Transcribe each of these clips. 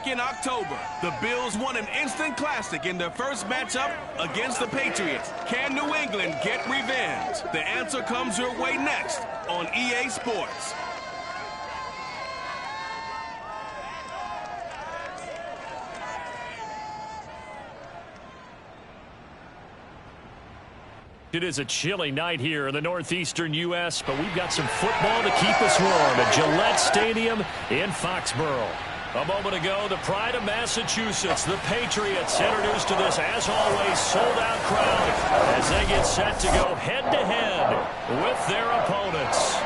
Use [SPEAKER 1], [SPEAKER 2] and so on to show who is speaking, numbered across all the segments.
[SPEAKER 1] back in October, the Bills won an instant classic in their first matchup against the Patriots. Can New England get revenge? The answer comes your way next on EA Sports.
[SPEAKER 2] It is a chilly night here in the northeastern U.S., but we've got some football to keep us warm at Gillette Stadium in Foxborough. A moment ago, the pride of Massachusetts, the Patriots, introduced to this, as always, sold-out crowd as they get set to go head-to-head with their opponents.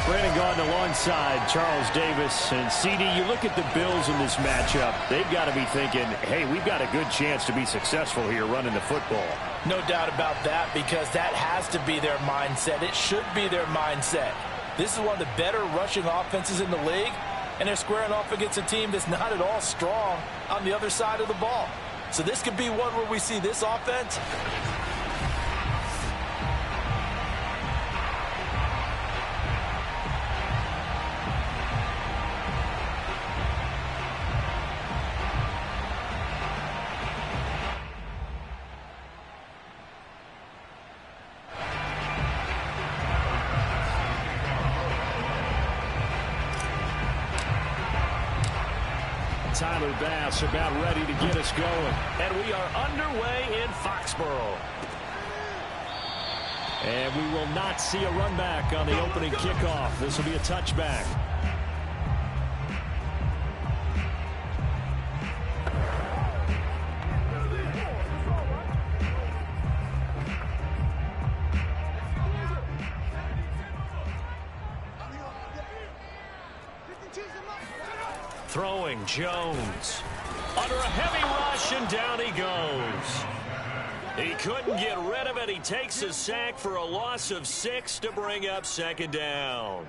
[SPEAKER 2] Brandon Gaudin alongside Charles Davis. And CD, you look at the Bills in this matchup, they've got to be thinking, hey, we've got a good chance to be successful here running the football.
[SPEAKER 3] No doubt about that, because that has to be their mindset. It should be their mindset. This is one of the better rushing offenses in the league, and they're squaring off against a team that's not at all strong on the other side of the ball. So this could be one where we see this offense.
[SPEAKER 2] Tyler Bass about ready to get us going. And we are underway in Foxborough. And we will not see a run back on the opening kickoff. This will be a touchback. Throwing Jones. Under a heavy rush, and down he goes. He couldn't get rid of it. He takes a sack for a loss of 6 to bring up second down.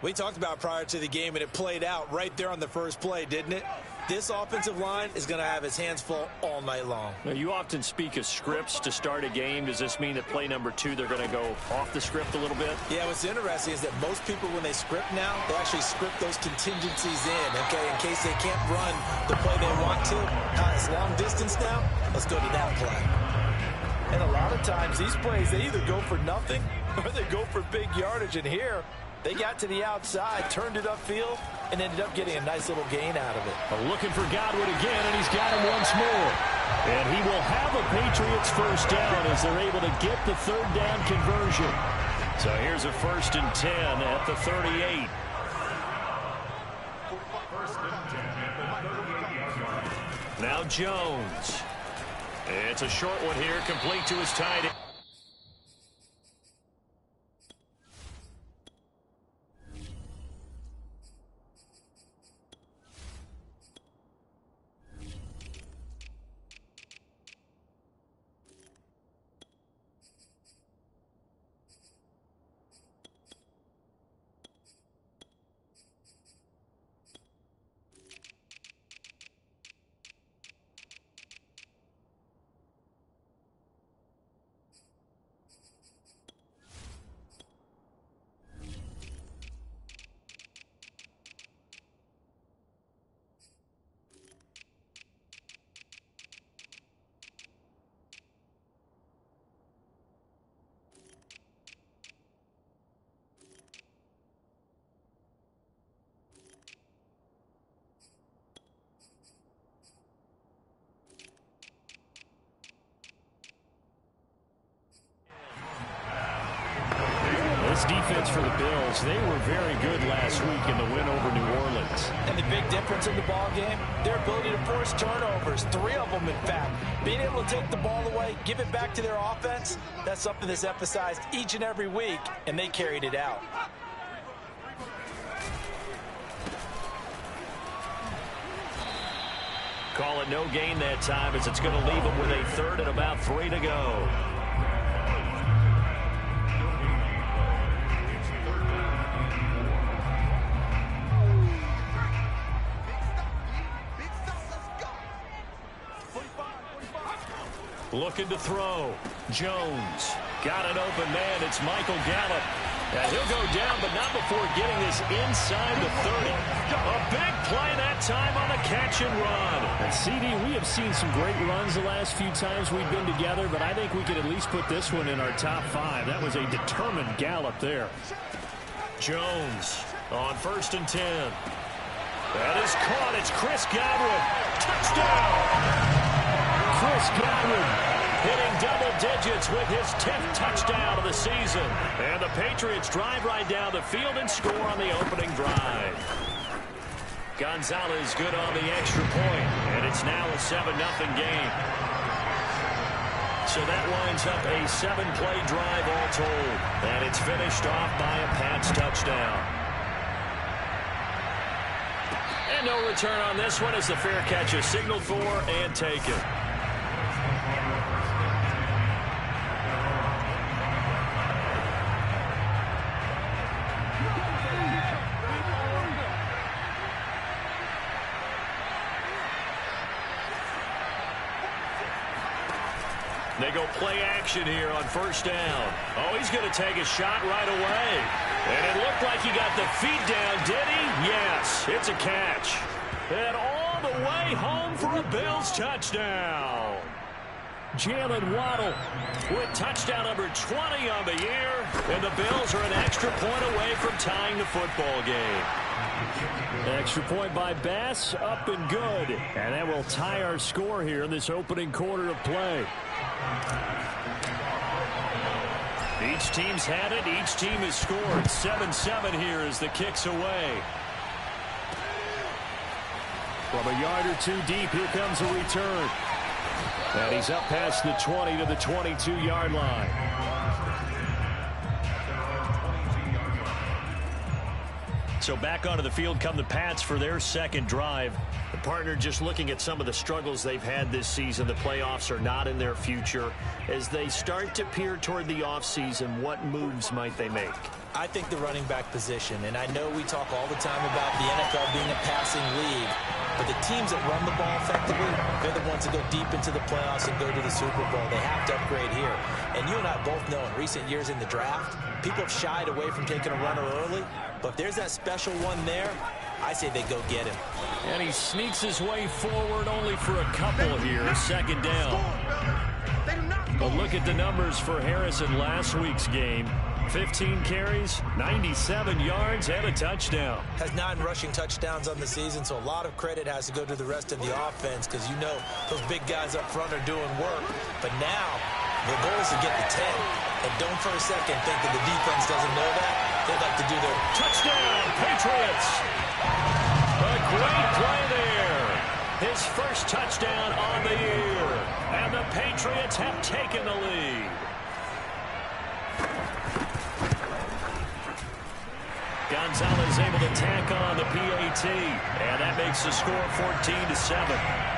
[SPEAKER 3] We talked about prior to the game, and it played out right there on the first play, didn't it? This offensive line is going to have his hands full all night long.
[SPEAKER 2] Now, you often speak of scripts to start a game. Does this mean that play number 2, they're going to go off the script a little bit?
[SPEAKER 3] Yeah, what's interesting is that most people, when they script now, they actually script those contingencies in, okay, in case they can't run the play they want to. It's long distance now. Let's go to that play. And a lot of times, these plays, they either go for nothing or they go for big yardage. And here, they got to the outside, turned it upfield, and ended up getting a nice little gain out of it.
[SPEAKER 2] Looking for Godwin again, and he's got him once more. And he will have a Patriots first down as they're able to get the third down conversion. So here's a 1st and 10 at the 38. Now Jones. It's a short one here, complete to his tight end. This defense for the Bills, they were very good last week in the win over New Orleans.
[SPEAKER 3] And the big difference in the ball game, their ability to force turnovers, 3 of them in fact. Being able to take the ball away, give it back to their offense, that's something that's emphasized each and every week, and they carried it out.
[SPEAKER 2] Call it no gain that time, as it's going to leave them with a 3rd and about 3 to go. Looking to throw. Jones. Got an open man. It's Michael Gallup. And he'll go down, but not before getting this inside the 30. A big play that time on the catch and run.
[SPEAKER 4] And CD, we have seen some great runs the last few times we've been together, but I think we could at least put this one in our top 5. That was a determined gallop there.
[SPEAKER 2] Jones on 1st and 10. That is caught. It's Chris Godwin. Touchdown! Chris Godwin hitting double digits with his 10th touchdown of the season. And the Patriots drive right down the field and score on the opening drive. Gonzalez good on the extra point, and it's now a 7-0 game. So that winds up a 7-play drive all told, and it's finished off by a Pats touchdown. And no return on this one as the fair catch is signaled for and taken. They go play action here on 1st down. Oh, he's going to take a shot right away. And it looked like he got the feet down, did he? Yes, it's a catch. And all the way home for a Bills touchdown. Jalen Waddle with touchdown number 20 on the year. And the Bills are an extra point away from tying the football game.
[SPEAKER 4] Extra point by Bass, up and good. And that will tie our score here in this opening quarter of play.
[SPEAKER 2] Each team's had it. Each team has scored. 7-7 here as the kick's away.
[SPEAKER 4] From a yard or two deep, here comes a return. And he's up past the 20 to the 22-yard line.
[SPEAKER 2] So back onto the field come the Pats for their second drive. The partner just looking at some of the struggles they've had this season. The playoffs are not in their future. As they start to peer toward the offseason, what moves might they make?
[SPEAKER 3] I think the running back position, and I know we talk all the time about the NFL being a passing league, but the teams that run the ball effectively, they're the ones that go deep into the playoffs and go to the Super Bowl. They have to upgrade here. And you and I both know in recent years in the draft, people have shied away from taking a runner early, but if there's that special one there, I say they go get him.
[SPEAKER 2] And he sneaks his way forward only for a couple here. 2nd down. But look at the numbers for Harris in last week's game. 15 carries, 97 yards, and a touchdown.
[SPEAKER 3] Has 9 rushing touchdowns on the season, so a lot of credit has to go to the rest of the offense because you know those big guys up front are doing work. But now, the goal is to get to 10. And don't for a second think that the defense doesn't know that. They'd like to do their
[SPEAKER 2] touchdown, Patriots. A great play there. His first touchdown on the year. And the Patriots have taken the lead. Gonzalez able to tack on the PAT. And that makes the score 14-7.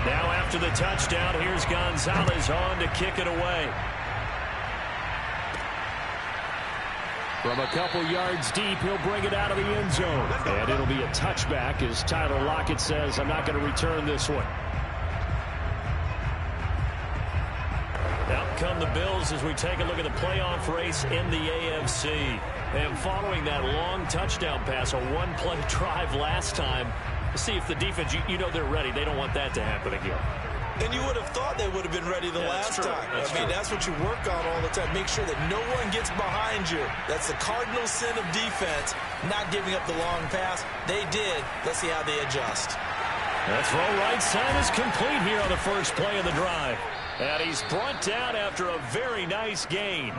[SPEAKER 2] Now after the touchdown, here's Gonzalez on to kick it away.
[SPEAKER 4] From a couple yards deep, he'll bring it out of the end zone. And it'll be a touchback as Tyler Lockett says, I'm not going to return this one.
[SPEAKER 2] Out come the Bills as we take a look at the playoff race in the AFC. And following that long touchdown pass, a one-play drive last time, see if the defense, you know they're ready. They don't want that to happen again.
[SPEAKER 3] And you would have thought they would have been ready the last time. That's what you work on all the time. Make sure that no one gets behind you. That's the cardinal sin of defense, not giving up the long pass. They did. Let's see how they adjust.
[SPEAKER 2] That throw right side is complete here on the first play of the drive. And he's brought down after a very nice gain.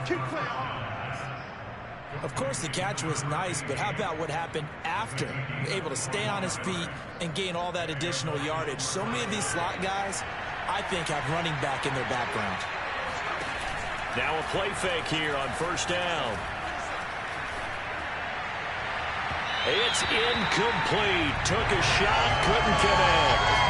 [SPEAKER 3] Of course, the catch was nice, but how about what happened after? Able to stay on his feet and gain all that additional yardage. So many of these slot guys, I think, have running back in their background.
[SPEAKER 2] Now a play fake here on 1st down. It's incomplete. Took a shot, couldn't connect.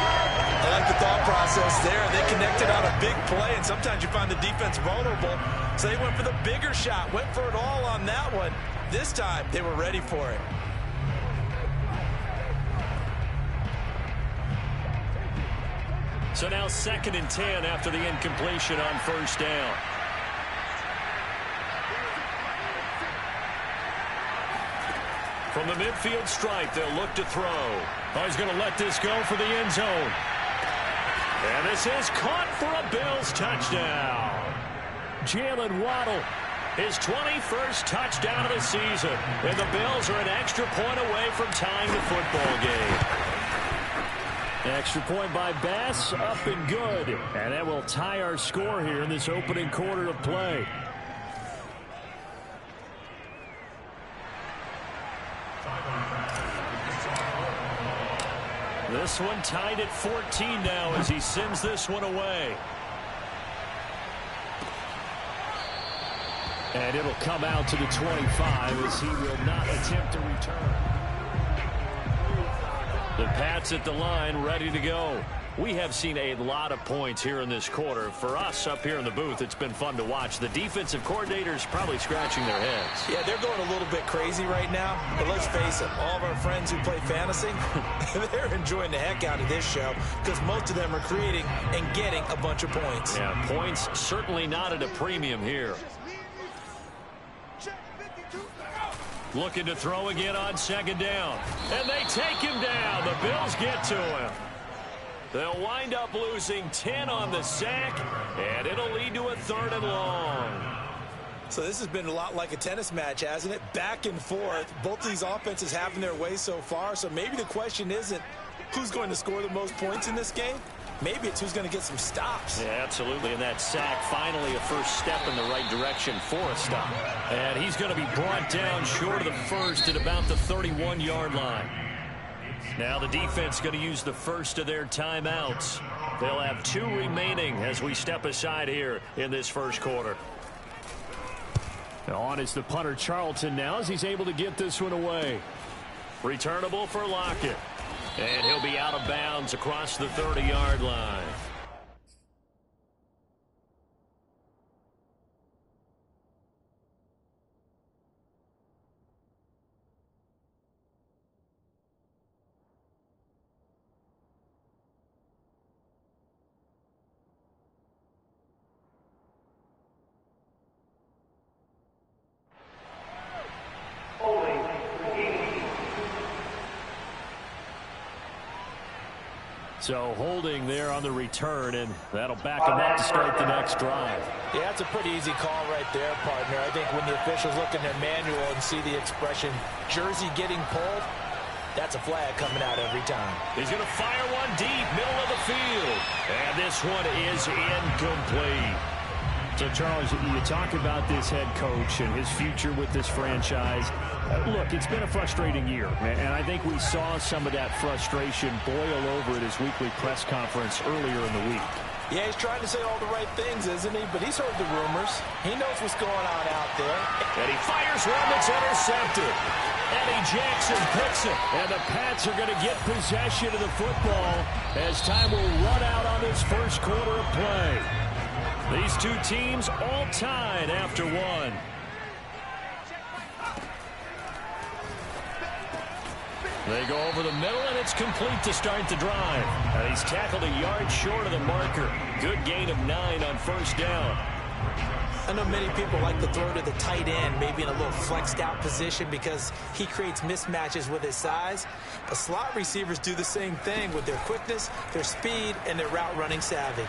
[SPEAKER 3] I like the thought process there. They connected on a big play, and sometimes you find the defense vulnerable. So they went for the bigger shot, went for it all on that one. This time, they were ready for it.
[SPEAKER 2] So now 2nd and 10 after the incompletion on first down. From the midfield stripe, they'll look to throw. Oh, he's going to let this go for the end zone. And this is caught for a Bills touchdown. Jalen Waddle, his 21st touchdown of the season. And the Bills are an extra point away from tying the football game. Extra point by Bass, up and good. And that will tie our score here in this opening quarter of play. This one tied at 14 now as he sends this one away. And it'll come out to the 25 as he will not attempt to return. The Pats at the line, ready to go. We have seen a lot of points here in this quarter. For us up here in the booth, it's been fun to watch. The defensive coordinators probably scratching their heads.
[SPEAKER 3] Yeah, they're going a little bit crazy right now. But let's face it, all of our friends who play fantasy, they're enjoying the heck out of this show because most of them are creating and getting a bunch of points.
[SPEAKER 2] Yeah, points certainly not at a premium here. Looking to throw again on 2nd down. And they take him down. The Bills get to him. They'll wind up losing 10 on the sack, and it'll lead to a 3rd and long.
[SPEAKER 3] So this has been a lot like a tennis match, hasn't it? Back and forth. Both these offenses having their way so far. So maybe the question isn't who's going to score the most points in this game. Maybe it's who's going to get some stops.
[SPEAKER 2] Yeah, absolutely. And that sack, finally a first step in the right direction for a stop. And he's going to be brought down short of the first at about the 31-yard line. Now the defense going to use the first of their timeouts. They'll have 2 remaining as we step aside here in this first quarter. On is the punter Charlton now as he's able to get this one away. Returnable for Lockett. And he'll be out of bounds across the 30-yard line. So holding there on the return, and that'll back him up to start the next drive.
[SPEAKER 3] Yeah, that's a pretty easy call right there, partner. I think when the officials look in their manual and see the expression jersey getting pulled, that's a flag coming out every time.
[SPEAKER 2] He's going to fire one deep, middle of the field. And this one is incomplete. So, Charles, you talk about this head coach and his future with this franchise. Look, it's been a frustrating year, and I think we saw some of that frustration boil over at his weekly press conference earlier in the week.
[SPEAKER 3] Yeah, he's trying to say all the right things, isn't he? But he's heard the rumors. He knows what's going on out there.
[SPEAKER 2] And he fires one that's intercepted. Eddie Jackson picks it. And the Pats are going to get possession of the football as time will run out on this first quarter of play. These two teams all tied after one. They go over the middle, and it's complete to start the drive. And he's tackled a yard short of the marker. Good gain of 9 on first down.
[SPEAKER 3] I know many people like to throw to the tight end, maybe in a little flexed out position because he creates mismatches with his size. But slot receivers do the same thing with their quickness, their speed, and their route running savvy.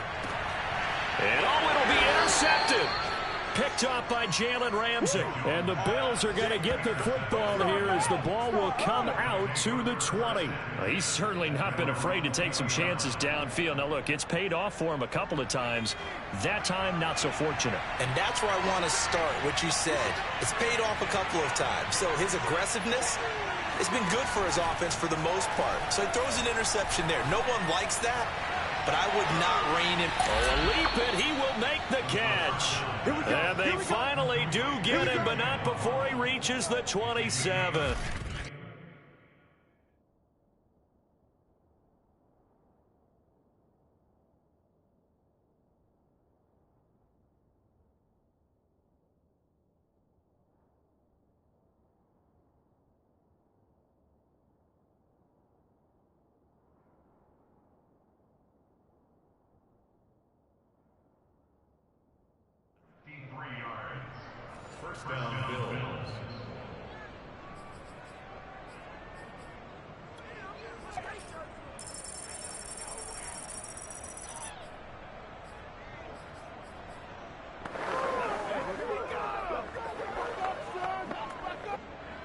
[SPEAKER 2] And it'll be intercepted. Picked off by Jalen Ramsey. And the Bills are going to get the football here as the ball will come out to the 20. Well, he's certainly not been afraid to take some chances downfield. Now, look, it's paid off for him a couple of times. That time, not so fortunate.
[SPEAKER 3] And that's where I want to start, what you said. It's paid off a couple of times. So his aggressiveness has been good for his offense for the most part. So he throws an interception there. No one likes that. But I would not rein him.
[SPEAKER 2] Oh, a leap, and he will make the catch. And they finally do get him, but not before he reaches the 27.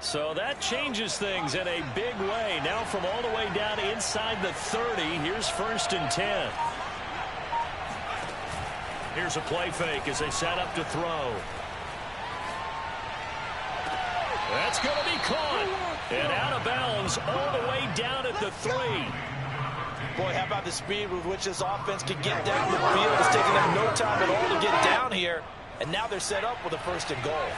[SPEAKER 2] So that changes things in a big way. Now from all the way down inside the 30, here's 1st and 10. Here's a play fake as they set up to throw. That's going to be caught. And out of bounds all the way down at the 3.
[SPEAKER 3] Boy, how about the speed with which this offense could get down the field? It's taking them no time at all to get down here. And now they're set up with a 1st and goal.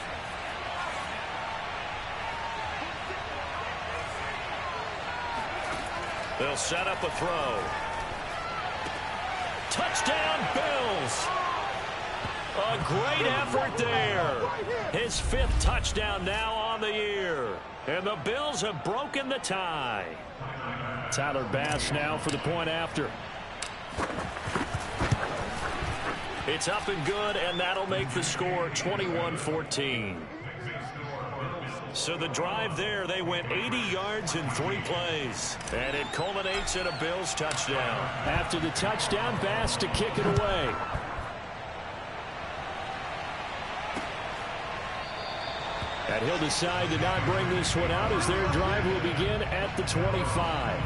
[SPEAKER 2] They'll set up a throw. Touchdown, Bills. A great effort there. His 5th touchdown now on the year. And the Bills have broken the tie. Tyler Bass now for the point after. It's up and good, and that'll make the score 21-14. So the drive there, they went 80 yards in 3 plays. And it culminates in a Bills touchdown.
[SPEAKER 4] After the touchdown, Bass to kick it away. And he'll decide to not bring this one out as their drive will begin at the 25.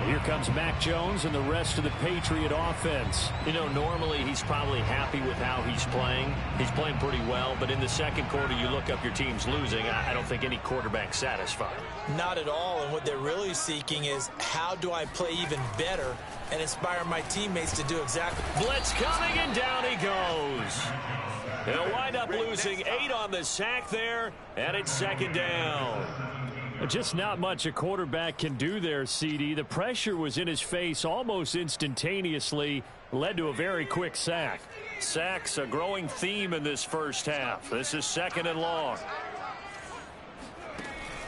[SPEAKER 4] Here comes Mac Jones and the rest of the Patriot offense.
[SPEAKER 2] You know, normally he's probably happy with how he's playing. He's playing pretty well, but in the second quarter, you look up your team's losing. I don't think any quarterback's satisfied.
[SPEAKER 3] Not at all, and what they're really seeking is how do I play even better and inspire my teammates to do exactly.
[SPEAKER 2] Blitz coming, and down he goes. They'll wind up losing 8 on the sack there, and it's 2nd down.
[SPEAKER 4] Just not much a quarterback can do there, CD. The pressure was in his face almost instantaneously, led to a very quick sack.
[SPEAKER 2] Sacks a growing theme in this first half. This is 2nd and long.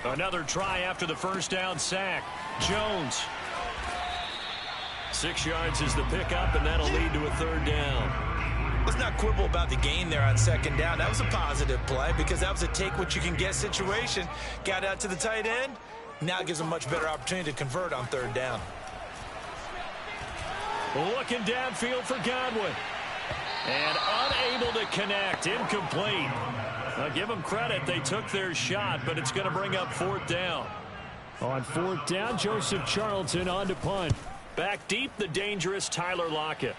[SPEAKER 2] Another try after the first down sack. Jones. 6 yards is the pickup, and that'll lead to a 3rd down.
[SPEAKER 3] Let's not quibble about the gain there on 2nd down. That was a positive play because that was a take-what-you-can-get situation. Got out to the tight end. Now gives a much better opportunity to convert on 3rd down.
[SPEAKER 2] Looking downfield for Godwin. And unable to connect. Incomplete. I'll give them credit. They took their shot, but it's going to bring up 4th down.
[SPEAKER 4] On 4th down, Joseph Charlton on to punt.
[SPEAKER 2] Back deep, the dangerous Tyler Lockett.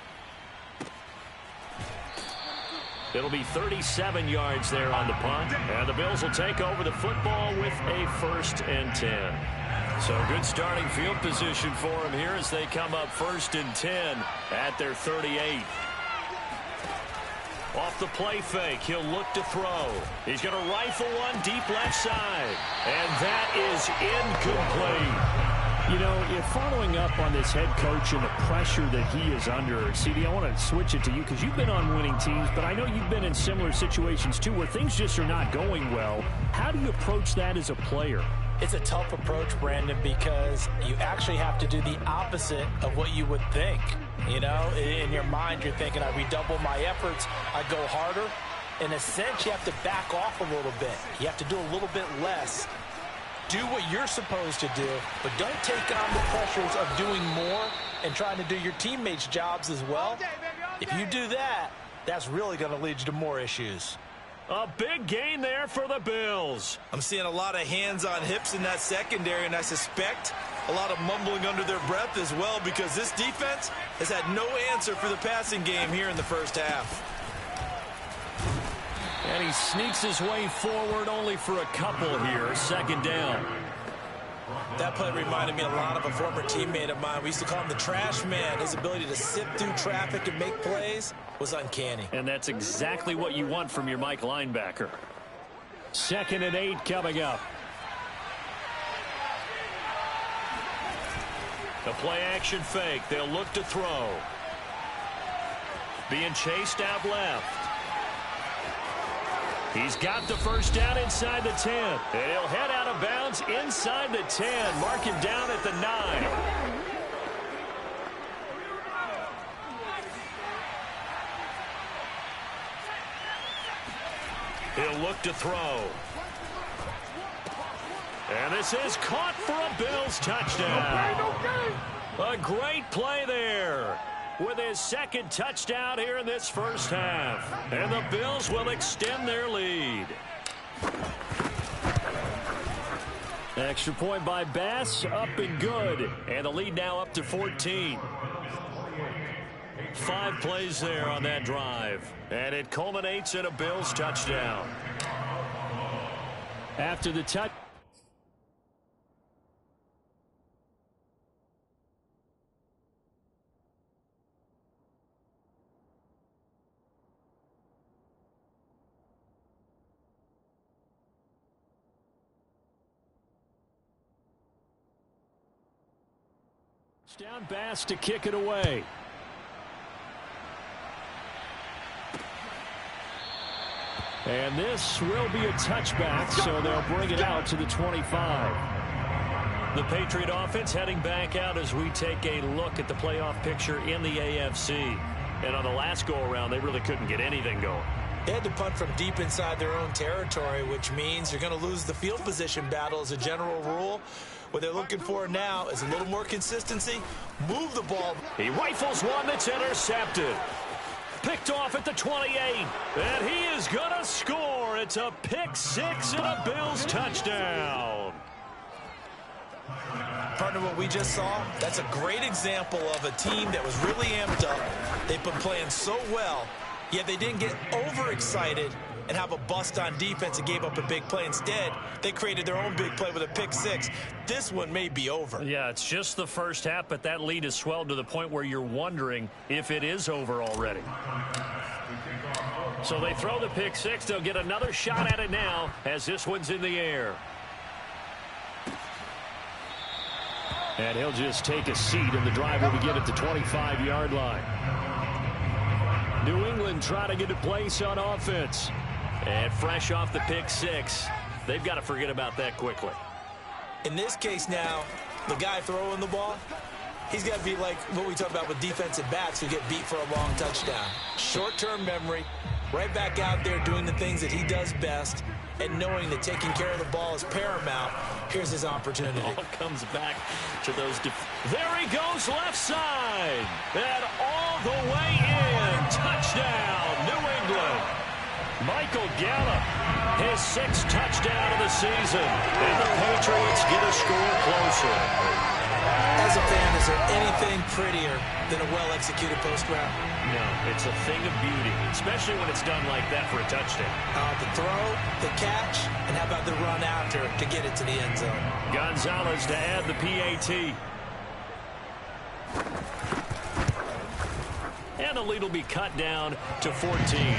[SPEAKER 2] It'll be 37 yards there on the punt. And the Bills will take over the football with a 1st and 10. So good starting field position for them here as they come up 1st and 10 at their 38. Off the play fake, he'll look to throw. He's going to rifle one deep left side. And that is incomplete.
[SPEAKER 4] You know, if following up on this head coach and the pressure that he is under, CD, I want to switch it to you because you've been on winning teams, but I know you've been in similar situations too where things just are not going well. How do you approach that as a player?
[SPEAKER 3] It's a tough approach, Brandon, because you actually have to do the opposite of what you would think. You know, in your mind, you're thinking, I redouble my efforts, I go harder. In a sense, you have to back off a little bit. You have to do a little bit less. Do what you're supposed to do, but don't take on the pressures of doing more and trying to do your teammates' jobs as well. If you do that, that's really going to lead you to more issues.
[SPEAKER 2] A big gain there for the Bills.
[SPEAKER 3] I'm seeing a lot of hands on hips in that secondary, and I suspect a lot of mumbling under their breath as well because this defense has had no answer for the passing game here in the first half.
[SPEAKER 2] And he sneaks his way forward only for a couple here. 2nd down.
[SPEAKER 3] That play reminded me a lot of a former teammate of mine. We used to call him the trash man. His ability to sift through traffic and make plays was uncanny.
[SPEAKER 2] And that's exactly what you want from your Mike linebacker.
[SPEAKER 4] 2nd and 8 coming up.
[SPEAKER 2] The play action fake. They'll look to throw. Being chased out left. He's got the first down inside the 10. And he'll head out of bounds inside the 10. Mark him down at the 9. He'll look to throw. And this is caught for a Bills touchdown. A great play there with his second touchdown here in this first half. And the Bills will extend their lead. Extra point by Bass, up and good. And the lead now up to 14. 5 plays there on that drive. And it culminates in a Bills touchdown.
[SPEAKER 4] After the touch. Down Bass to kick it away. And this will be a touchback, so they'll bring it out to the 25.
[SPEAKER 2] The Patriot offense heading back out as we take a look at the playoff picture in the AFC. And on the last go-around, they really couldn't get anything going.
[SPEAKER 3] They had to punt from deep inside their own territory, which means you're going to lose the field position battle as a general rule. What they're looking for now is a little more consistency. Move the ball.
[SPEAKER 2] He rifles one that's intercepted. Picked off at the 28. And he is going to score. It's a pick 6 and a Bills touchdown.
[SPEAKER 3] Partner, what we just saw, that's a great example of a team that was really amped up. They've been playing so well, yet they didn't get overexcited and have a bust on defense and gave up a big play. Instead, they created their own big play with a pick 6. This one may be over.
[SPEAKER 2] Yeah, it's just the first half, but that lead has swelled to the point where you're wondering if it is over already. So they throw the pick 6. They'll get another shot at it now as this one's in the air.
[SPEAKER 4] And he'll just take a seat, and the drive will begin at the 25-yard line. New England trying to get a place on offense.
[SPEAKER 2] And fresh off the pick 6, they've got to forget about that quickly.
[SPEAKER 3] In this case now, the guy throwing the ball, he's got to be like what we talk about with defensive backs who get beat for a long touchdown. Short-term memory, right back out there doing the things that he does best, and knowing that taking care of the ball is paramount. Here's his opportunity.
[SPEAKER 2] It all comes back to those. There he goes, left side. And all the way in. Touchdown, New England. Michael Gallup, his 6th touchdown of the season. And the Patriots get a score closer.
[SPEAKER 3] As a fan, is there anything prettier than a well-executed post route?
[SPEAKER 2] No, it's a thing of beauty, especially when it's done like that for a touchdown.
[SPEAKER 3] The throw, the catch, and how about the run after to get it to the end zone?
[SPEAKER 2] Gonzalez to add the PAT. And the lead will be cut down to 14.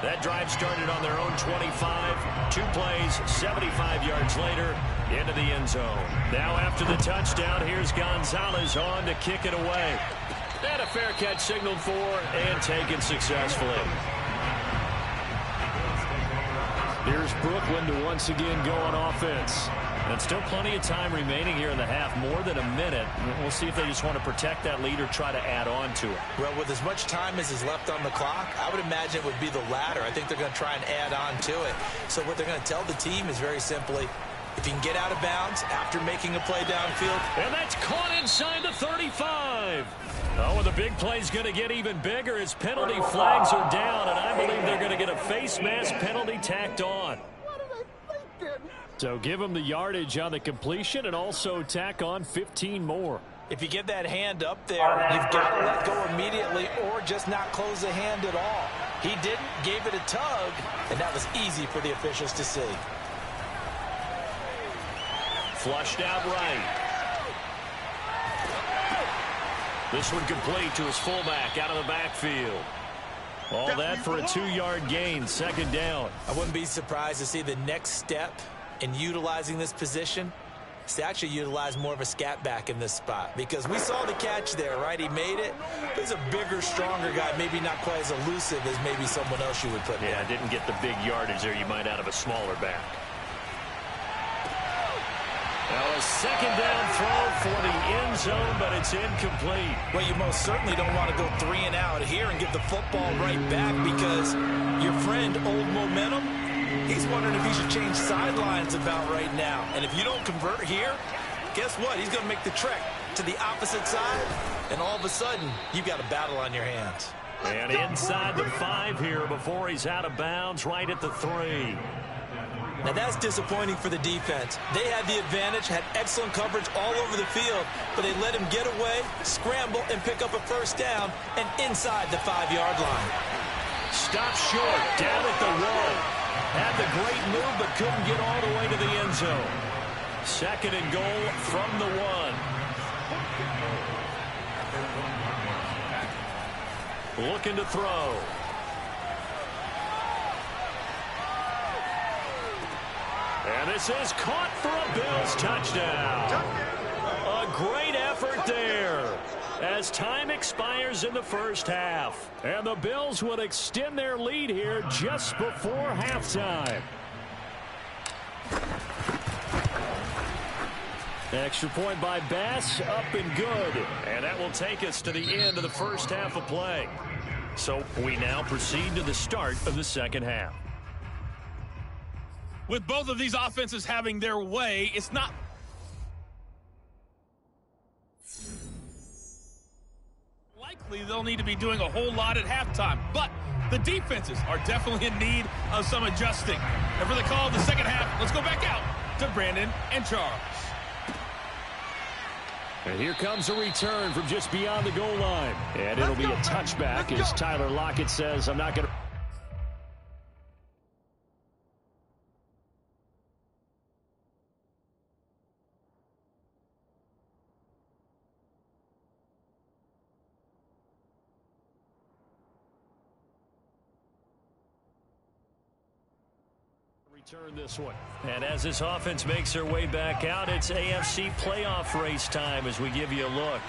[SPEAKER 2] That drive started on their own 25. 2 plays, 75 yards later, into the end zone. Now after the touchdown, here's Gonzalez on to kick it away. And a fair catch signaled for and taken successfully.
[SPEAKER 4] Here's Brooklyn to once again go on offense.
[SPEAKER 2] And still plenty of time remaining here in the half, more than a minute. We'll see if they just want to protect that lead or try to add on to it.
[SPEAKER 3] Well, with as much time as is left on the clock, I would imagine it would be the latter. I think they're going to try and add on to it. So what they're going to tell the team is very simply, if you can get out of bounds after making a play downfield.
[SPEAKER 2] And that's caught inside the 35. Oh, and the big play's going to get even bigger as penalty flags are down, and I believe they're going to get a face mask penalty tacked on.
[SPEAKER 4] So give them the yardage on the completion and also tack on 15 more.
[SPEAKER 3] If you get that hand up there, you've got to let go immediately or just not close the hand at all. He didn't, gave it a tug, and that was easy for the officials to see.
[SPEAKER 2] Flushed out right. This one complete to his fullback out of the backfield. All that for a 2-yard gain, 2nd down.
[SPEAKER 3] I wouldn't be surprised to see the next step in utilizing this position is to actually utilize more of a scat back in this spot, because we saw the catch there, right? He made it. He's a bigger, stronger guy, maybe not quite as elusive as maybe someone else you would put in.
[SPEAKER 2] Yeah, didn't get the big yardage there you might out of a smaller back. Now a second down throw for the end zone, but it's incomplete.
[SPEAKER 3] Well, you most certainly don't want to go 3 and out here and give the football right back, because your friend, Old Momentum, he's wondering if he should change sidelines about right now. And if you don't convert here, guess what? He's going to make the trek to the opposite side, and all of a sudden, you've got a battle on your hands.
[SPEAKER 2] And inside the 5 here before he's out of bounds, right at the 3.
[SPEAKER 3] Now that's disappointing for the defense. They had the advantage, had excellent coverage all over the field, but they let him get away, scramble, and pick up a first down, and inside the 5-yard line.
[SPEAKER 2] Stop short, down at the 1. Had the great move, but couldn't get all the way to the end zone. Second and goal from the 1. Looking to throw. And this is caught for a Bills touchdown. A great effort there as time expires in the first half. And the Bills would extend their lead here just before halftime. Extra point by Bass, up and good. And that will take us to the end of the first half of play. So we now proceed to the start of the second half.
[SPEAKER 5] With both of these offenses having their way, it's not likely they'll need to be doing a whole lot at halftime. But the defenses are definitely in need of some adjusting. And for the call of the second half, let's go back out to Brandon and Charles.
[SPEAKER 4] And here comes a return from just beyond the goal line. And it'll be a touchback as Tyler Lockett says, I'm not going to... Turn this one.
[SPEAKER 2] And as this offense makes their way back out, it's AFC playoff race time as we give you a look.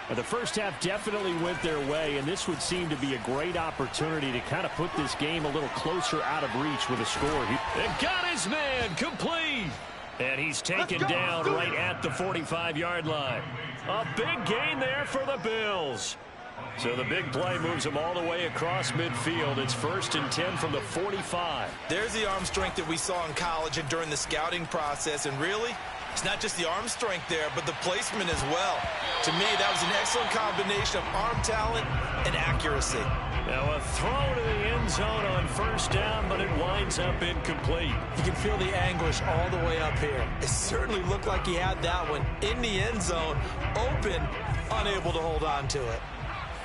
[SPEAKER 4] And the first half definitely went their way, and this would seem to be a great opportunity to kind of put this game a little closer out of reach with a score.
[SPEAKER 2] And got his man complete. And he's taken down right at the 45-yard line. A big gain there for the Bills. So the big play moves him all the way across midfield. It's 1st and 10 from the 45.
[SPEAKER 3] There's the arm strength that we saw in college and during the scouting process. And really, it's not just the arm strength there, but the placement as well. To me, that was an excellent combination of arm talent and accuracy.
[SPEAKER 2] Now a throw to the end zone on 1st down, but it winds up incomplete.
[SPEAKER 3] You can feel the anguish all the way up here. It certainly looked like he had that one in the end zone, open, unable to hold on to it.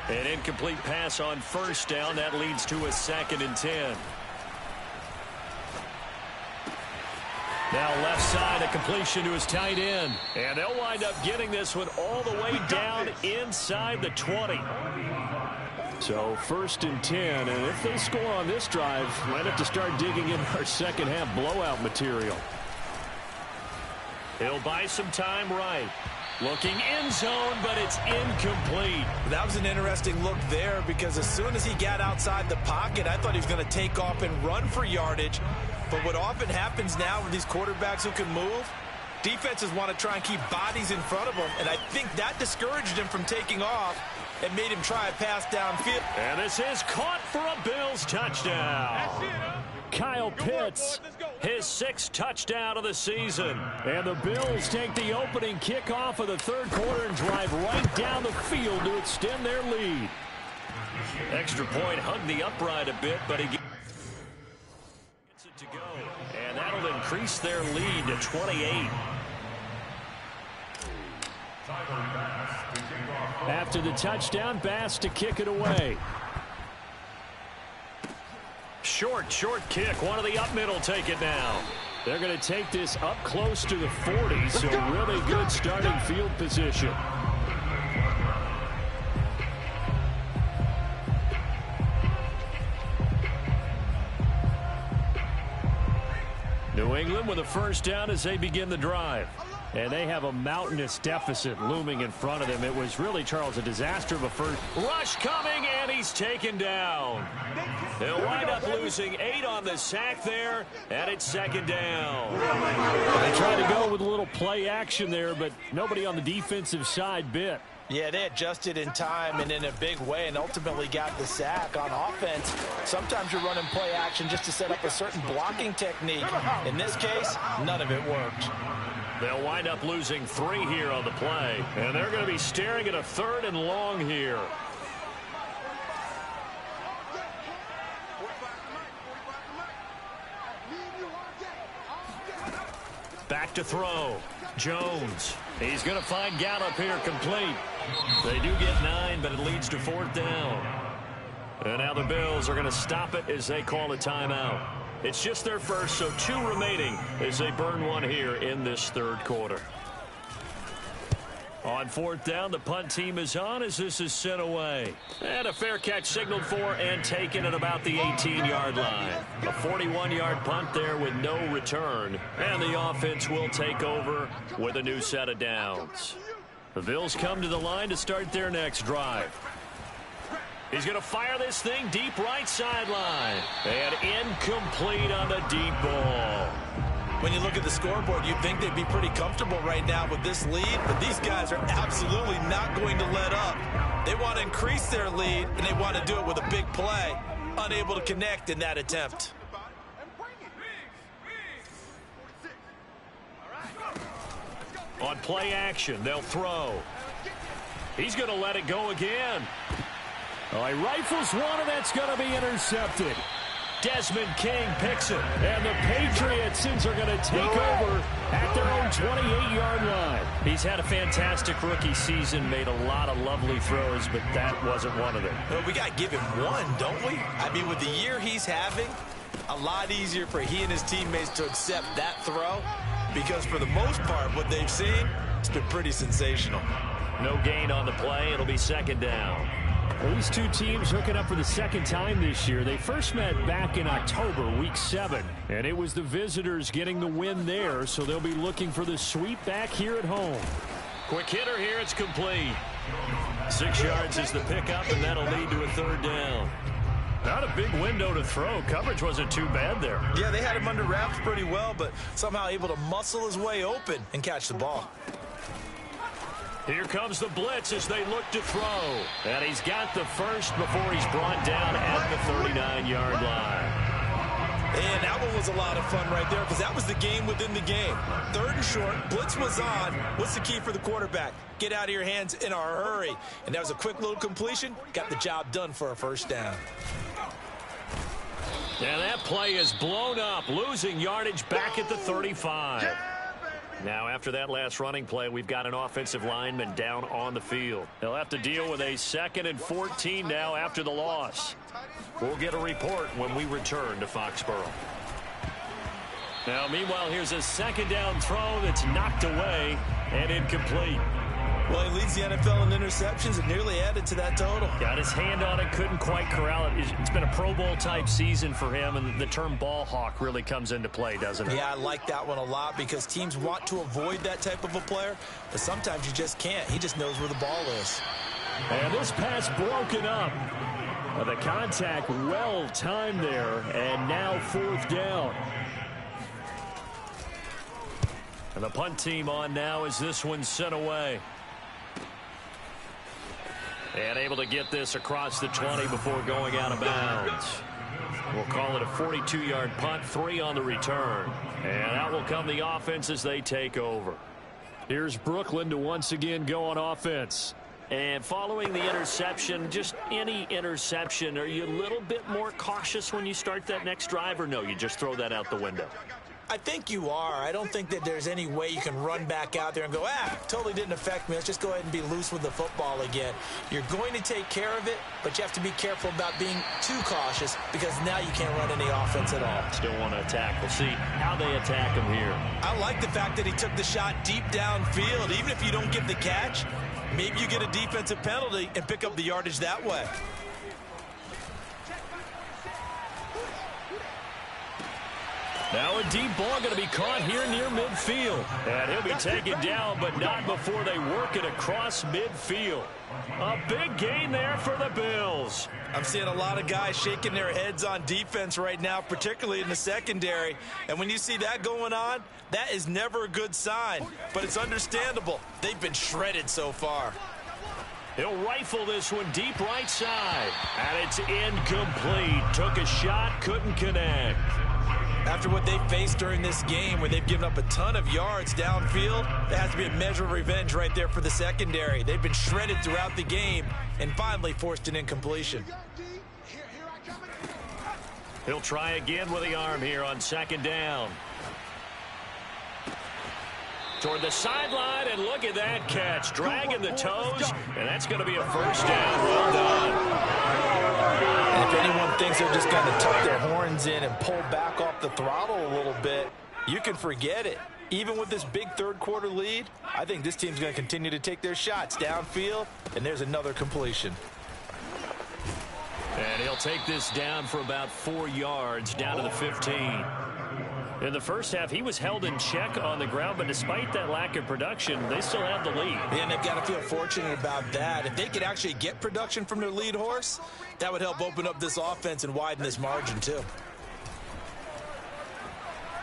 [SPEAKER 2] An incomplete pass on 1st down. That leads to a 2nd and 10. Now left side, a completion to his tight end. And they'll wind up getting this one all the way down inside the 20.
[SPEAKER 4] So 1st and 10, and if they score on this drive, might have to start digging in our second half blowout material.
[SPEAKER 2] He'll buy some time right. Looking end zone, but it's incomplete.
[SPEAKER 3] That was an interesting look there, because as soon as he got outside the pocket, I thought he was going to take off and run for yardage. But what often happens now with these quarterbacks who can move, defenses want to try and keep bodies in front of them, and I think that discouraged him from taking off and made him try a pass downfield.
[SPEAKER 2] And this is caught for a Bills touchdown.
[SPEAKER 4] Kyle Pitts,
[SPEAKER 2] his 6th touchdown of the season.
[SPEAKER 4] And the Bills take the opening kickoff of the 3rd quarter and drive right down the field to extend their lead.
[SPEAKER 2] Extra point hugged the upright a bit, but he gets it to go. And that'll increase their lead to 28.
[SPEAKER 4] After the touchdown, Bass to kick it away.
[SPEAKER 2] Short kick. One of the up middle take it now.
[SPEAKER 4] They're going to take this up close to the 40, so really good starting field position.
[SPEAKER 2] New England with a 1st down as they begin the drive.
[SPEAKER 4] And they have a mountainous deficit looming in front of them. It was really, Charles, a disaster of a first.
[SPEAKER 2] Rush coming, and he's taken down. They'll wind up losing 8 on the sack there, and it's second down.
[SPEAKER 4] They tried to go with a little play action there, but nobody on the defensive side bit.
[SPEAKER 3] Yeah, they adjusted in time and in a big way and ultimately got the sack. On offense, sometimes you're running play action just to set up a certain blocking technique. In this case, none of it worked.
[SPEAKER 2] They'll wind up losing 3 here on the play, and they're going to be staring at a 3rd and long here. Back to throw. Jones. He's going to find Gallup here complete. They do get 9, but it leads to 4th down. And now the Bills are going to stop it as they call a timeout. It's just their first, so 2 remaining as they burn 1 here in this 3rd quarter. On 4th down, the punt team is on as this is sent away. And a fair catch signaled for and taken at about the 18-yard line. A 41-yard punt there with no return. And the offense will take over with a new set of downs. The Bills come to the line to start their next drive. He's going to fire this thing deep right sideline. And incomplete on the deep ball.
[SPEAKER 3] When you look at the scoreboard, you'd think they'd be pretty comfortable right now with this lead, but these guys are absolutely not going to let up. They want to increase their lead, and they want to do it with a big play. Unable to connect in that attempt.
[SPEAKER 2] On play action, they'll throw. He's going to let it go again.
[SPEAKER 4] Oh, he rifles one, and that's going to be intercepted.
[SPEAKER 2] Desmond King picks it.
[SPEAKER 4] And the Patriots are going to take over at their own 28-yard line.
[SPEAKER 2] He's had a fantastic rookie season, made a lot of lovely throws, but that wasn't one of them.
[SPEAKER 3] Well, we got to give him one, don't we? I mean, with the year he's having, a lot easier for he and his teammates to accept that throw because for the most part, what they've seen, it's been pretty sensational.
[SPEAKER 2] No gain on the play. It'll be second down.
[SPEAKER 4] Well, these 2 teams hooking up for the 2nd time this year. They first met back in October, week 7, and it was the visitors getting the win there, so they'll be looking for the sweep back here at home.
[SPEAKER 2] Quick hitter here. It's complete. 6 yards is the pickup, and that'll lead to a 3rd down. Not a big window to throw. Coverage wasn't too bad there.
[SPEAKER 3] Yeah, they had him under wraps pretty well, but somehow able to muscle his way open and catch the ball.
[SPEAKER 2] Here comes the blitz as they look to throw. And he's got the first before he's brought down at the 39-yard line.
[SPEAKER 3] And that one was a lot of fun right there because that was the game within the game. 3rd and short, blitz was on. What's the key for the quarterback? Get out of your hands in a hurry. And that was a quick little completion. Got the job done for a 1st down.
[SPEAKER 2] And that play is blown up, losing yardage back at the 35. Now, after that last running play, we've got an offensive lineman down on the field. They'll have to deal with a 2nd and 14 now after the loss. We'll get a report when we return to Foxborough. Now, meanwhile, here's a 2nd down throw that's knocked away and incomplete.
[SPEAKER 3] Well, he leads the NFL in interceptions and nearly added to that total.
[SPEAKER 2] Got his hand on it, couldn't quite corral it. It's been a Pro Bowl-type season for him, and the term ball hawk really comes into play, doesn't it?
[SPEAKER 3] Yeah, I like that one a lot because teams want to avoid that type of a player, but sometimes you just can't. He just knows where the ball is.
[SPEAKER 4] And this pass broken up. The contact well-timed there, and now 4th down.
[SPEAKER 2] And the punt team on now as this one's sent away. And able to get this across the 20 before going out of bounds. We'll call it a 42-yard punt, 3 on the return. And out will come the offense as they take over.
[SPEAKER 4] Here's Brooklyn to once again go on offense.
[SPEAKER 2] And following the interception, just any interception, are you a little bit more cautious when you start that next drive, or no, you just throw that out the window?
[SPEAKER 3] I think you are. I don't think that there's any way you can run back out there and go, totally didn't affect me. Let's just go ahead and be loose with the football again. You're going to take care of it, but you have to be careful about being too cautious because now you can't run any offense at all.
[SPEAKER 2] Still want to attack. We'll see how they attack him here.
[SPEAKER 3] I like the fact that he took the shot deep downfield. Even if you don't get the catch, maybe you get a defensive penalty and pick up the yardage that way.
[SPEAKER 2] Now a deep ball going to be caught here near midfield. And he'll be taken down, but not before they work it across midfield. A big gain there for the Bills.
[SPEAKER 3] I'm seeing a lot of guys shaking their heads on defense right now, particularly in the secondary. And when you see that going on, that is never a good sign. But it's understandable. They've been shredded so far.
[SPEAKER 2] He'll rifle this one deep right side. And it's incomplete. Took a shot, couldn't connect.
[SPEAKER 3] After what they faced during this game, where they've given up a ton of yards downfield, there has to be a measure of revenge right there for the secondary. They've been shredded throughout the game and finally forced an incompletion.
[SPEAKER 2] He'll try again with the arm here on second down. Toward the sideline, and look at that catch. Dragging the toes, and that's going to be a first down. Well done.
[SPEAKER 3] And if anyone thinks they're just going to tuck their horns in and pull back off the throttle a little bit, you can forget it. Even with this big third-quarter lead, I think this team's going to continue to take their shots downfield, and there's another completion.
[SPEAKER 2] And he'll take this down for about 4 yards, down to the 15. In the first half, he was held in check on the ground, but despite that lack of production, they still have the lead.
[SPEAKER 3] And they've got to feel fortunate about that. If they could actually get production from their lead horse, that would help open up this offense and widen this margin, too.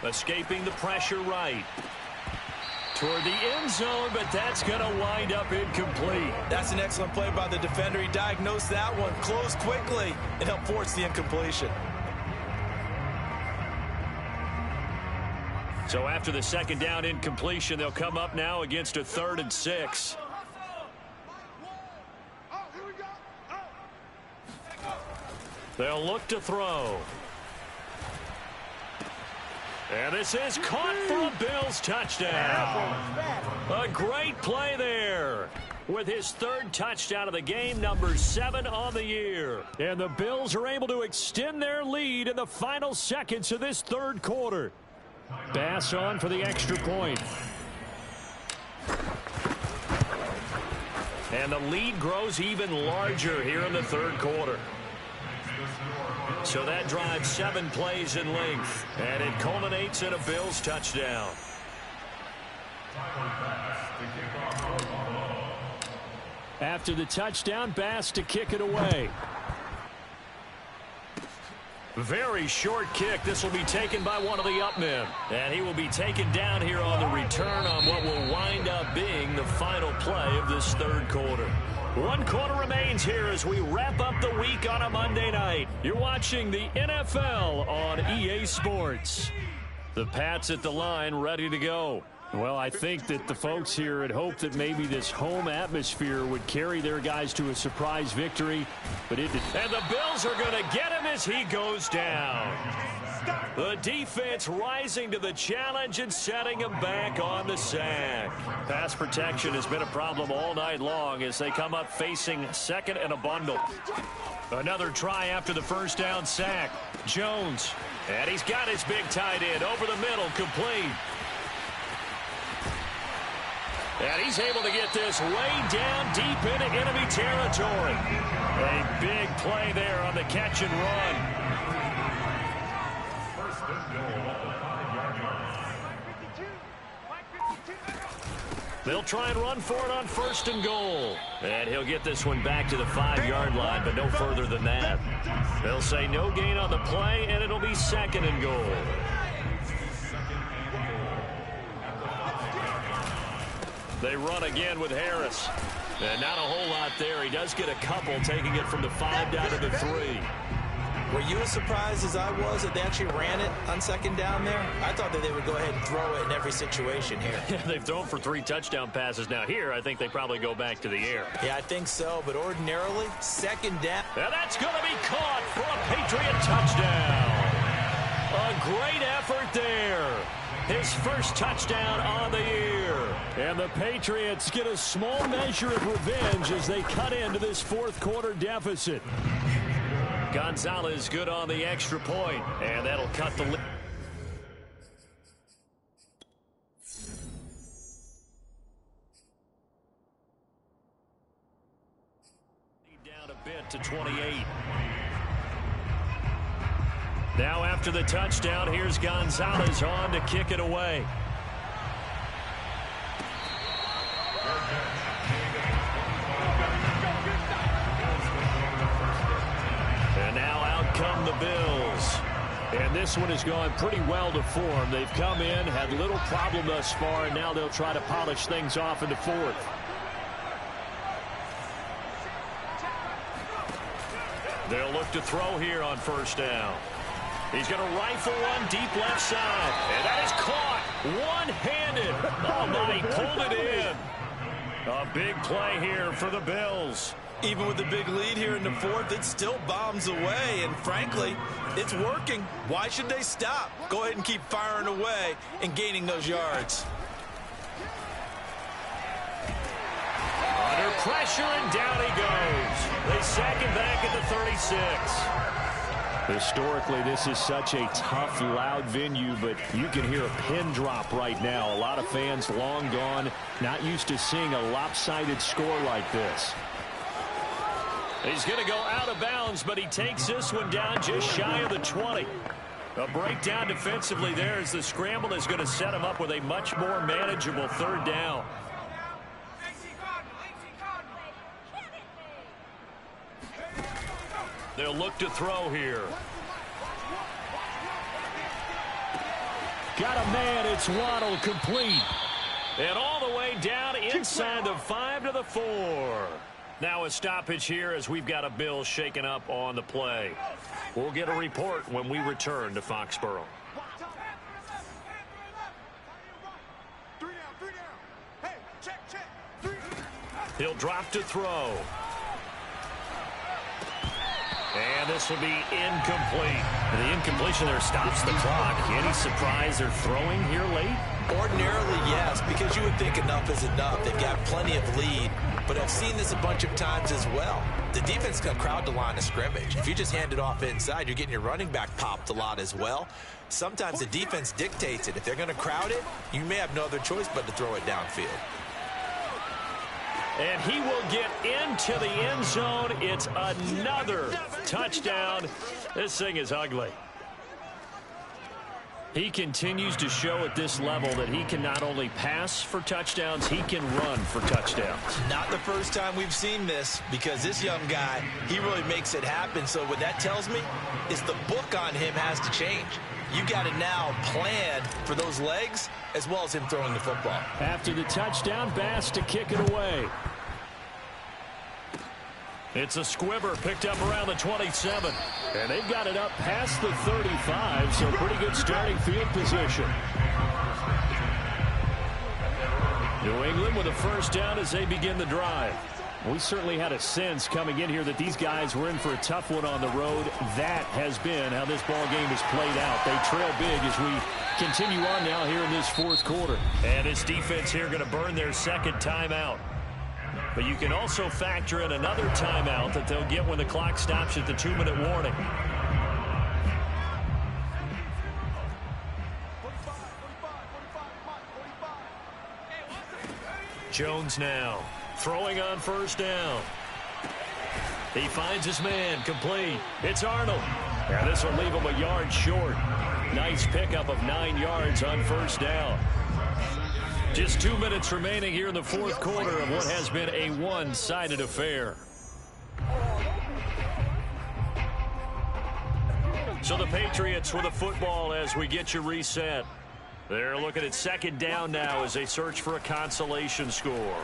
[SPEAKER 2] Escaping the pressure right. Toward the end zone, but that's going to wind up incomplete.
[SPEAKER 3] That's an excellent play by the defender. He diagnosed that one, closed quickly, and helped force the incompletion.
[SPEAKER 2] So after the second down incompletion, they'll come up now against a 3rd and 6. They'll look to throw. And this is caught for a Bills touchdown. A great play there. With his 3rd touchdown of the game, number 7 on the year. And the Bills are able to extend their lead in the final seconds of this 3rd quarter. Bass on for the extra point. And the lead grows even larger here in the 3rd quarter. So that drives 7 plays in length, and it culminates in a Bills touchdown. After the touchdown, Bass to kick it away. Very short kick. This will be taken by one of the up men. And he will be taken down here on the return on what will wind up being the final play of this 3rd quarter. 1 quarter remains here as we wrap up the week on a Monday night. You're watching the NFL on EA Sports. The Pats at the line, ready to go. Well, I think that the folks here had hoped that maybe this home atmosphere would carry their guys to a surprise victory, but it didn't. And the Bills are going to get him as he goes down. The defense rising to the challenge and setting him back on the sack. Pass protection has been a problem all night long as they come up facing 2nd and a bundle. Another try after the first down sack. Jones, and he's got his big tight end over the middle, complete. And he's able to get this way down deep into enemy territory. A big play there on the catch and run. They'll try and run for it on 1st and goal. And he'll get this one back to the 5-yard line, but no further than that. They'll say no gain on the play, and it'll be 2nd and goal. They run again with Harris. And not a whole lot there. He does get a couple, taking it from the 5 down to the 3.
[SPEAKER 3] Were you as surprised as I was that they actually ran it on 2nd down there? I thought that they would go ahead and throw it in every situation here.
[SPEAKER 2] They've thrown for 3 touchdown passes. Now here, I think they probably go back to the air.
[SPEAKER 3] Yeah, I think so, but ordinarily, 2nd down.
[SPEAKER 2] And that's going to be caught for a Patriot touchdown. A great effort there. His first touchdown on the year. And the Patriots get a small measure of revenge as they cut into this 4th quarter deficit. Gonzalez good on the extra point, and that'll cut the lead. Down a bit to 28. Now after the touchdown, here's Gonzalez on to kick it away. And now out come the Bills. And this one has gone pretty well to form. They've come in, had little problem thus far, and now they'll try to polish things off into fourth. They'll look to throw here on first down. He's going to rifle one deep left side. And that is caught one-handed. Oh, my, he pulled it in. A big play here for the Bills.
[SPEAKER 3] Even with the big lead here in the fourth, it still bombs away. And frankly, it's working. Why should they stop? Go ahead and keep firing away and gaining those yards.
[SPEAKER 2] Under pressure, and down he goes. They sack him back at the 36. Historically, this is such a tough, loud venue, but you can hear a pin drop right now. A lot of fans long gone, not used to seeing a lopsided score like this. He's going to go out of bounds, but he takes this one down just shy of the 20. A breakdown defensively there as the scramble is going to set him up with a much more manageable third down. They'll look to throw here. Got a man. It's Waddle, complete. And all the way down inside the 5 to the 4. Now a stoppage here as we've got a Bill shaken up on the play. We'll get a report when we return to Foxborough. He'll drop to throw. And this will be incomplete. The incompletion there stops the clock. Any surprise they're throwing here late?
[SPEAKER 3] Ordinarily, yes, because you would think enough is enough. They've got plenty of lead, but I've seen this a bunch of times as well. The defense can crowd the line of scrimmage. If you just hand it off inside, you're getting your running back popped a lot as well. Sometimes the defense dictates it. If they're going to crowd it, you may have no other choice but to throw it downfield.
[SPEAKER 2] And he will get into the end zone. It's another touchdown. This thing is ugly. He continues to show at this level that he can not only pass for touchdowns, he can run for touchdowns.
[SPEAKER 3] Not the first time we've seen this, because this young guy, he really makes it happen. So what that tells me is the book on him has to change. You got to now plan for those legs as well as him throwing the football.
[SPEAKER 2] After the touchdown, Bass to kick it away. It's a squibber picked up around the 27. And they've got it up past the 35, so pretty good starting field position. New England with a first down as they begin the drive. We certainly had a sense coming in here that these guys were in for a tough one on the road. That has been how this ball game has played out. They trail big as we continue on now here in this fourth quarter. And this defense here going to burn their second timeout. But you can also factor in another timeout that they'll get when the clock stops at the 2-minute warning. Jones now throwing on first down. He finds his man, complete. It's Arnold. And this will leave him a yard short. Nice pickup of 9 yards on first down. Just 2 minutes remaining here in the fourth quarter of what has been a one-sided affair. So the Patriots with a football as we get you reset. They're looking at second down now as they search for a consolation score.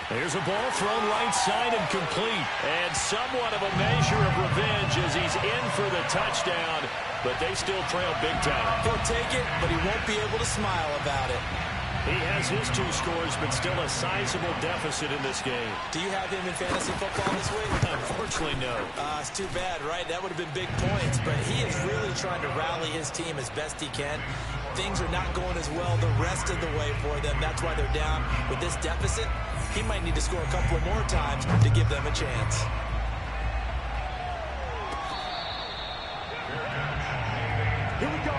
[SPEAKER 2] There's a ball thrown right side and complete. And somewhat of a measure of revenge as he's in for the touchdown. But they still trail big time.
[SPEAKER 3] He'll take it, but he won't be able to smile about it.
[SPEAKER 2] He has his 2 scores, but still a sizable deficit in this game.
[SPEAKER 3] Do you have him in fantasy football this week?
[SPEAKER 2] Unfortunately, no.
[SPEAKER 3] It's too bad, right? That would have been big points, but he is really trying to rally his team as best he can. Things are not going as well the rest of the way for them. That's why they're down with this deficit. He might need to score a couple of more times to give them a chance.
[SPEAKER 6] Here we go.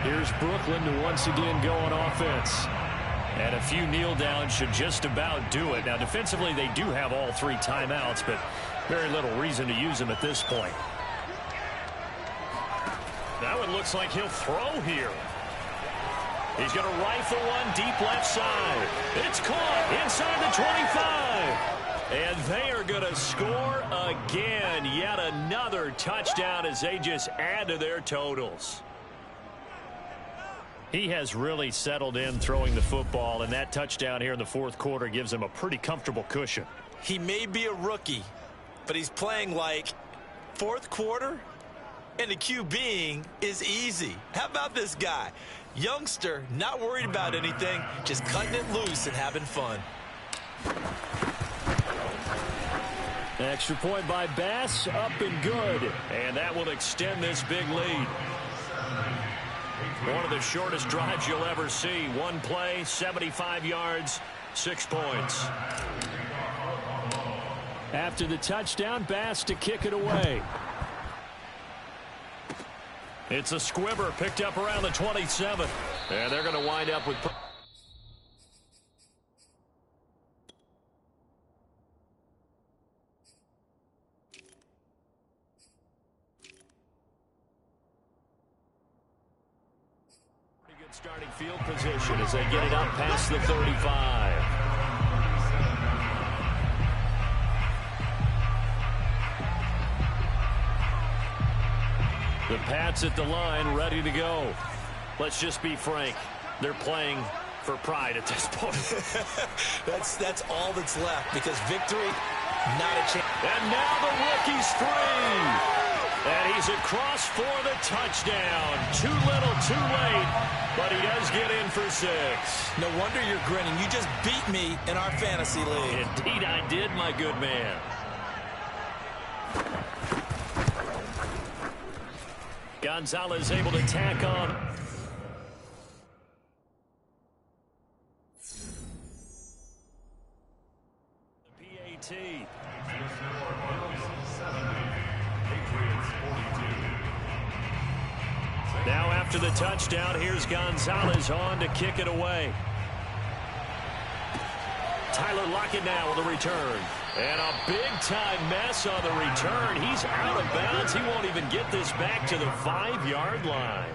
[SPEAKER 2] Here's Brooklyn to once again go on offense. And a few kneel downs should just about do it. Now, defensively, they do have all 3 timeouts, but very little reason to use them at this point. Now it looks like he'll throw here. He's going to rifle one deep left side. It's caught inside the 25. And they are going to score again. Yet another touchdown as they just add to their totals. He has really settled in throwing the football, and that touchdown here in the 4th quarter gives him a pretty comfortable cushion.
[SPEAKER 3] He may be a rookie, but he's playing like 4th quarter, and the QBing is easy. How about this guy? Youngster, not worried about anything, just cutting it loose and having fun.
[SPEAKER 2] Extra point by Bass, up and good. And that will extend this big lead. One of the shortest drives you'll ever see. One play, 75 yards, 6 points.
[SPEAKER 4] After the touchdown, Bass to kick it away.
[SPEAKER 2] It's a squibber picked up around the 27. And they're going to wind up with... starting field position as they get it up past the 35. The Pats at the line, ready to go. Let's just be frank. They're playing for pride at this point.
[SPEAKER 3] That's all that's left, because victory, not a chance.
[SPEAKER 2] And now the rookie's free. And he's across for the touchdown. Too little, too late, but he does get in for 6.
[SPEAKER 3] No wonder you're grinning. You just beat me in our fantasy league.
[SPEAKER 2] Indeed I did, my good man. Gonzalez able to tack on. The PAT. Now after the touchdown, here's Gonzalez on to kick it away. Tyler Lockett now with a return. And a big-time mess on the return. He's out of bounds. He won't even get this back to the 5-yard line.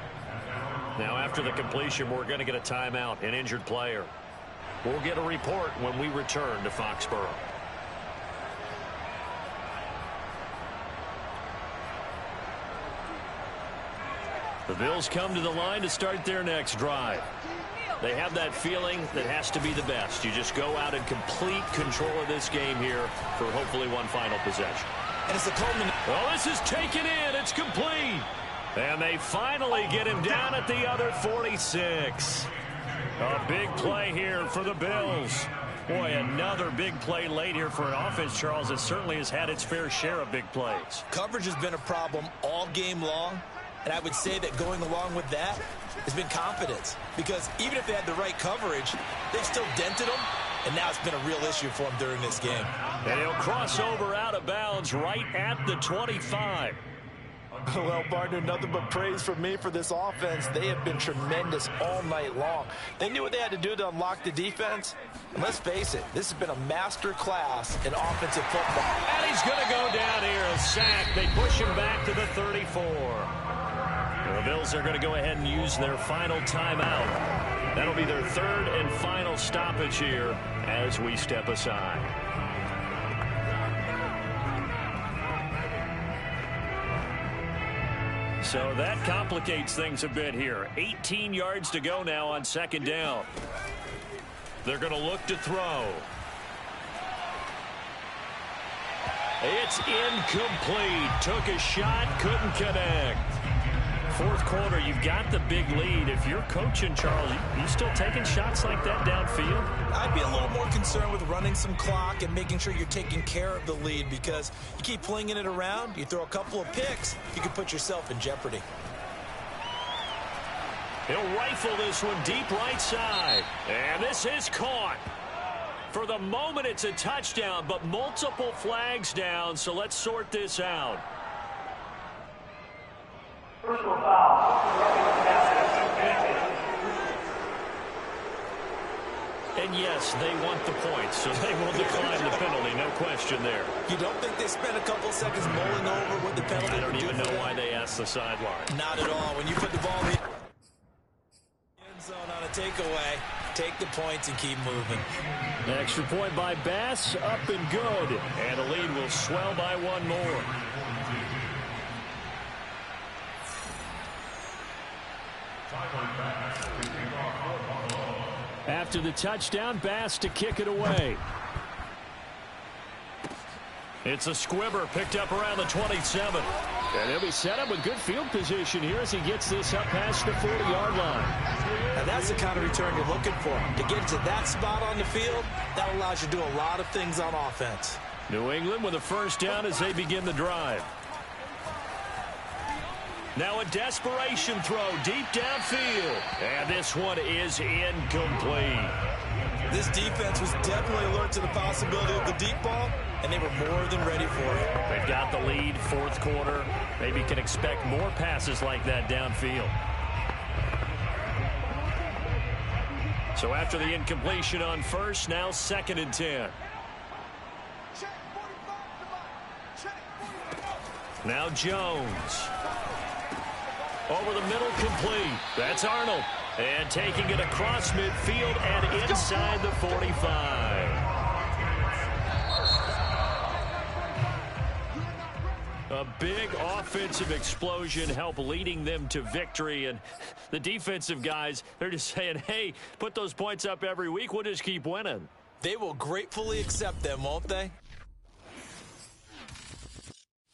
[SPEAKER 2] Now after the completion, we're going to get a timeout, an injured player. We'll get a report when we return to Foxborough. The Bills come to the line to start their next drive. They have that feeling that has to be the best. You just go out and complete control of this game here for hopefully one final possession.
[SPEAKER 3] And it's the Coleman.
[SPEAKER 2] Well, this is taken in. It's complete. And they finally get him down at the other 46. A big play here for the Bills. Boy, another big play late here for an offense, Charles, that certainly has had its fair share of big plays.
[SPEAKER 3] Coverage has been a problem all game long. And I would say that going along with that has been confidence. Because even if they had the right coverage, they've still dented them. And now it's been a real issue for them during this game.
[SPEAKER 2] And he'll cross over out of bounds right at the 25.
[SPEAKER 3] Well, partner, nothing but praise from me for this offense. They have been tremendous all night long. They knew what they had to do to unlock the defense. And let's face it, this has been a master class in offensive football.
[SPEAKER 2] And he's going to go down here, a sack. They push him back to the 34. The Bills are going to go ahead and use their final timeout. That'll be their third and final stoppage here as we step aside. So that complicates things a bit here. 18 yards to go now on second down. They're going to look to throw. It's incomplete. Took a shot, couldn't connect. Fourth quarter, you've got the big lead. If you're coaching, Charles, you still taking shots like that downfield?
[SPEAKER 3] I'd be a little more concerned with running some clock and making sure you're taking care of the lead, because you keep flinging it around, you throw a couple of picks, you can put yourself in jeopardy.
[SPEAKER 2] He'll rifle this one deep right side. And this is caught. For the moment, it's a touchdown, but multiple flags down, so let's sort this out.
[SPEAKER 6] Personal foul.
[SPEAKER 2] And yes, they want the points, so they will decline the penalty, no question there.
[SPEAKER 3] You don't think they spent a couple seconds mulling over what the penalty
[SPEAKER 2] I don't even know
[SPEAKER 3] for
[SPEAKER 2] why they asked the sideline.
[SPEAKER 3] Not at all. When you put the ball in the end zone on a takeaway, take the points and keep moving.
[SPEAKER 4] An extra point by Bass, up and good.
[SPEAKER 2] And the lead will swell by one more.
[SPEAKER 4] After the touchdown, Bass to kick it away.
[SPEAKER 2] It's a squibber picked up around the 27.
[SPEAKER 4] And he'll be set up with good field position here as he gets this up past the 40-yard line.
[SPEAKER 3] And that's the kind of return you're looking for. To get to that spot on the field, that allows you to do a lot of things on offense.
[SPEAKER 2] New England with a first down as they begin the drive. Now a desperation throw deep downfield. And this one is incomplete.
[SPEAKER 3] This defense was definitely alert to the possibility of the deep ball, and they were more than ready for it.
[SPEAKER 2] They've got the lead, fourth quarter. Maybe can expect more passes like that downfield. So after the incompletion on first, now 2nd and 10. Now Jones. Over the middle, complete. That's Arnold. And taking it across midfield and inside the 45. A big offensive explosion helped leading them to victory. And the defensive guys, they're just saying, hey, put those points up every week. We'll just keep winning.
[SPEAKER 3] They will gratefully accept them, won't they?